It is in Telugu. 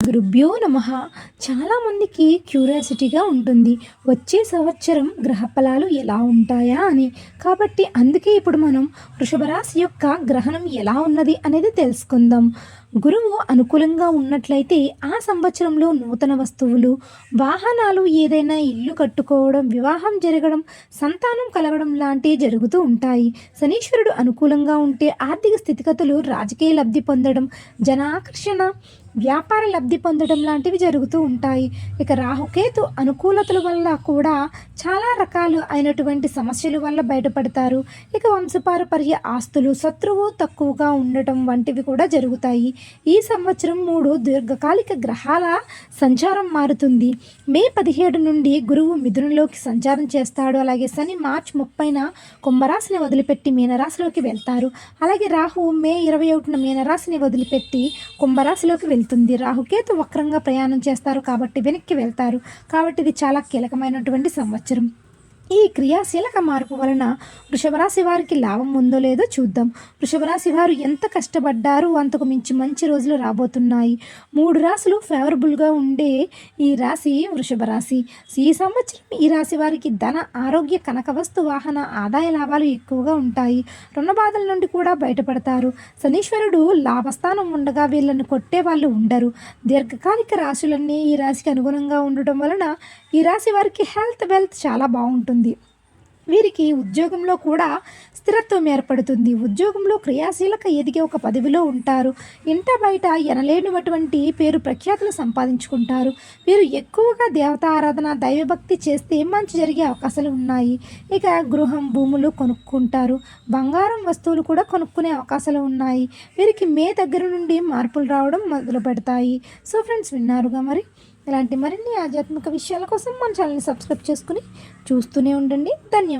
గురుభ్యో నమః. చాలామందికి క్యూరియాసిటీగా ఉంటుంది, వచ్చే సంవత్సరం గ్రహ ఫలాలు ఎలా ఉంటాయా అని. కాబట్టి అందుకే ఇప్పుడు మనం వృషభ రాశి యొక్క గ్రహణం ఎలా ఉన్నది అనేది తెలుసుకుందాం. గురువు అనుకూలంగా ఉన్నట్లయితే ఆ సంవత్సరంలో నూతన వస్తువులు, వాహనాలు, ఏదైనా ఇల్లు కట్టుకోవడం, వివాహం జరగడం, సంతానం కలగడం లాంటివి జరుగుతూ ఉంటాయి. శనీశ్వరుడు అనుకూలంగా ఉంటే ఆర్థిక స్థితిగతులు, రాజకీయ లబ్ధి పొందడం, జనాకర్షణ, వ్యాపార లబ్ధి పొందడం లాంటివి జరుగుతూ ఉంటాయి. ఇక రాహుకేతు అనుకూలతల వల్ల కూడా చాలా రకాలు అయినటువంటి సమస్యల వల్ల బయటపడతారు. ఇక వంశపారపర్య ఆస్తులు, శత్రువు తక్కువగా ఉండటం వంటివి కూడా జరుగుతాయి. ఈ సంవత్సరం 3 దీర్ఘకాలిక గ్రహాల సంచారం మారుతుంది. మే 17 నుండి గురువు మిథునంలోకి సంచారం చేస్తాడు. అలాగే శని మార్చి 30న కుంభరాశిని వదిలిపెట్టి మీనరాశిలోకి వెళ్తారు. అలాగే రాహు మే 21న మీనరాశిని వదిలిపెట్టి కుంభరాశిలోకి వెళ్తుంది. రాహుకేతు వక్రంగా ప్రయాణం చేస్తారు కాబట్టి వెనక్కి వెళ్తారు. కాబట్టి ఇది చాలా కీలకమైనటువంటి సంవత్సరం. ఈ క్రియాశీలక మార్పు వలన వృషభరాశి వారికి లాభం ఉందో లేదో చూద్దాం. వృషభరాశి వారు ఎంత కష్టపడ్డారు, అంతకు మించి మంచి రోజులు రాబోతున్నాయి. 3 రాశులు ఫేవరబుల్గా ఉండే ఈ రాశి వృషభ రాశి. ఈ సంవత్సరం ఈ రాశి వారికి ధన, ఆరోగ్య, కనక వస్తు, వాహన, ఆదాయ లాభాలు ఎక్కువగా ఉంటాయి. రుణ బాధల నుండి కూడా బయటపడతారు. శనీశ్వరుడు లాభస్థానం ఉండగా వీళ్ళని కొట్టే వాళ్ళు ఉండరు. దీర్ఘకాలిక రాశులన్నీ ఈ రాశికి అనుగుణంగా ఉండటం వలన ఈ రాశి వారికి హెల్త్, వెల్త్ చాలా బాగుంటుంది. వీరికి ఉద్యోగంలో కూడా స్థిరత్వం ఏర్పడుతుంది. ఉద్యోగంలో క్రియాశీలక ఎదిగే ఒక పదవిలో ఉంటారు. ఇంట బయట ఎనలేనటువంటి పేరు ప్రఖ్యాతులు సంపాదించుకుంటారు. వీరు ఎక్కువగా దేవతా ఆరాధన, దైవభక్తి చేస్తే మంచి జరిగే అవకాశాలు ఉన్నాయి. ఇక గృహం, భూములు కొనుక్కుంటారు. బంగారం వస్తువులు కూడా కొనుక్కునే అవకాశాలు ఉన్నాయి. వీరికి మే దగ్గర నుండి మార్పులు రావడం మొదలు పెడతాయి. సో ఫ్రెండ్స్, విన్నారుగా మరి. ఇలాంటి మరిన్ని ఆధ్యాత్మిక విషయాల కోసం మన ఛానల్ని సబ్స్క్రైబ్ చేసుకుని చూస్తూనే ఉండండి. ధన్యవాదాలు.